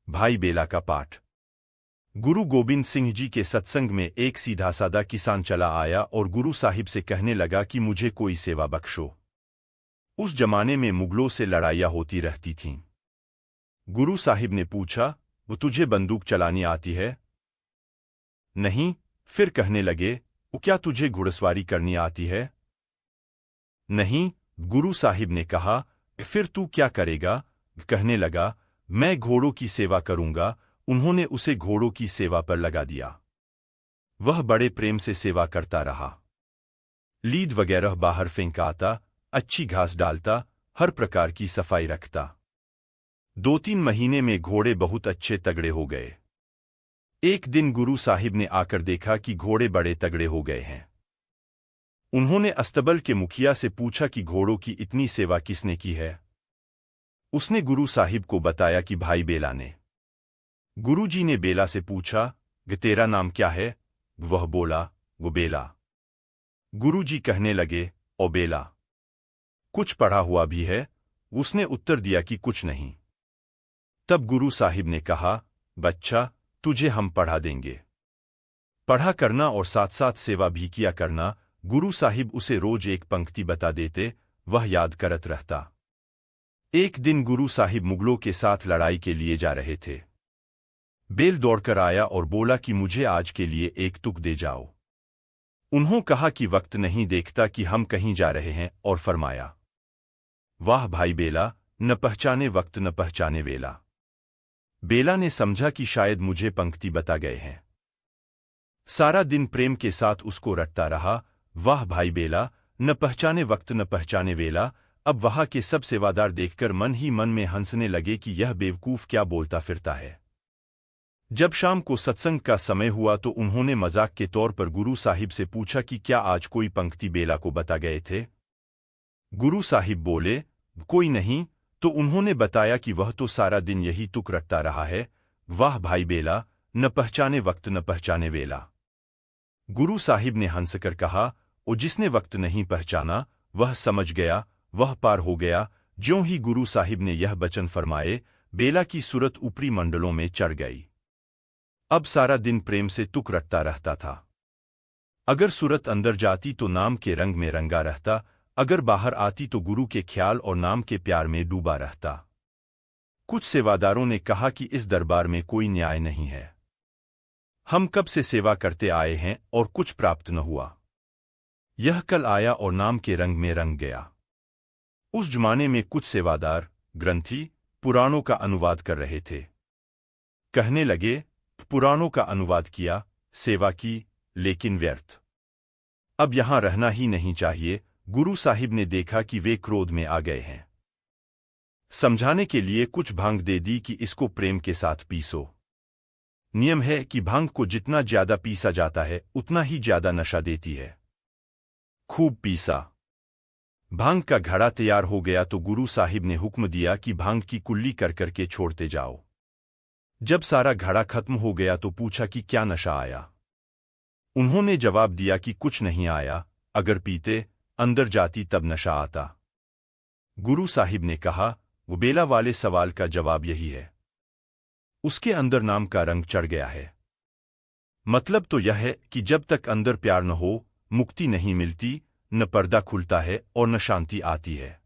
भाई बेला का पाठ। गुरु गोबिंद सिंह जी के सत्संग में एक सीधा सादा किसान चला आया और गुरु साहिब से कहने लगा कि मुझे कोई सेवा बख्शो। उस जमाने में मुगलों से लड़ाइयाँ होती रहती थीं। गुरु साहिब ने पूछा, वो तुझे बंदूक चलानी आती है? नहीं। फिर कहने लगे, वो क्या तुझे घुड़सवारी करनी आती है? नहीं। गुरु साहिब ने कहा, फिर तू क्या करेगा? कहने लगा, मैं घोड़ों की सेवा करूंगा। उन्होंने उसे घोड़ों की सेवा पर लगा दिया। वह बड़े प्रेम से सेवा करता रहा। लीद वगैरह बाहर फेंकाता, अच्छी घास डालता, हर प्रकार की सफाई रखता। 2-3 महीने में घोड़े बहुत अच्छे तगड़े हो गए। एक दिन गुरु साहिब ने आकर देखा कि घोड़े बड़े तगड़े हो गए हैं। उन्होंने अस्तबल के मुखिया से पूछा कि घोड़ों की इतनी सेवा किसने की है? उसने गुरु साहिब को बताया कि भाई बेला ने। गुरुजी ने बेला से पूछा, तेरा नाम क्या है? वह बोला, वो बेला। गुरुजी कहने लगे, ओ बेला, कुछ पढ़ा हुआ भी है? उसने उत्तर दिया कि कुछ नहीं। तब गुरु साहिब ने कहा, बच्चा, तुझे हम पढ़ा देंगे। पढ़ा करना और साथ साथ सेवा भी किया करना। गुरु साहिब उसे रोज एक पंक्ति बता देते, वह याद करत रहता। एक दिन गुरु साहिब मुगलों के साथ लड़ाई के लिए जा रहे थे। बेल दौड़कर आया और बोला कि मुझे आज के लिए एक तुक दे जाओ। उन्होंने कहा कि वक्त नहीं देखता कि हम कहीं जा रहे हैं, और फरमाया, वाह भाई बेला, न पहचाने वक्त न पहचाने वेला। बेला ने समझा कि शायद मुझे पंक्ति बता गए हैं। सारा दिन प्रेम के साथ उसको रटता रहा। वाह भाई बेला, न पहचाने वक्त न पहचाने वेला। अब वहां के सब सेवादार देखकर मन ही मन में हंसने लगे कि यह बेवकूफ क्या बोलता फिरता है। जब शाम को सत्संग का समय हुआ तो उन्होंने मजाक के तौर पर गुरु साहिब से पूछा कि क्या आज कोई पंक्ति बेला को बता गए थे? गुरु साहिब बोले, कोई नहीं। तो उन्होंने बताया कि वह तो सारा दिन यही तुक रटता रहा है, वाह भाई बेला, न पहचाने वक्त न पहचाने वेला। गुरु साहिब ने हंसकर कहा, ओ जिसने वक्त नहीं पहचाना, वह समझ गया, वह पार हो गया। ज्यों ही गुरु साहिब ने यह वचन फरमाए, बेला की सूरत ऊपरी मंडलों में चढ़ गई। अब सारा दिन प्रेम से तुक रटता रहता था। अगर सूरत अंदर जाती तो नाम के रंग में रंगा रहता, अगर बाहर आती तो गुरु के ख्याल और नाम के प्यार में डूबा रहता। कुछ सेवादारों ने कहा कि इस दरबार में कोई न्याय नहीं है। हम कब से सेवा करते आए हैं और कुछ प्राप्त न हुआ। यह कल आया और नाम के रंग में रंग गया। उस जमाने में कुछ सेवादार, ग्रंथी, पुराणों का अनुवाद कर रहे थे। कहने लगे, पुराणों का अनुवाद किया, सेवा की, लेकिन व्यर्थ। अब यहां रहना ही नहीं चाहिए। गुरु साहिब ने देखा कि वे क्रोध में आ गए हैं। समझाने के लिए कुछ भांग दे दी कि इसको प्रेम के साथ पीसो। नियम है कि भांग को जितना ज्यादा पीसा जाता है उतना ही ज्यादा नशा देती है। खूब पीसा। भांग का घड़ा तैयार हो गया तो गुरु साहिब ने हुक्म दिया कि भांग की कुल्ली कर करके छोड़ते जाओ। जब सारा घड़ा खत्म हो गया तो पूछा कि क्या नशा आया? उन्होंने जवाब दिया कि कुछ नहीं आया, अगर पीते, अंदर जाती तब नशा आता। गुरु साहिब ने कहा, वो बेला वाले सवाल का जवाब यही है। उसके अंदर नाम का रंग चढ़ गया है। मतलब तो यह है कि जब तक अंदर प्यार न हो, मुक्ति नहीं मिलती, न पर्दा खुलता है और न शांति आती है।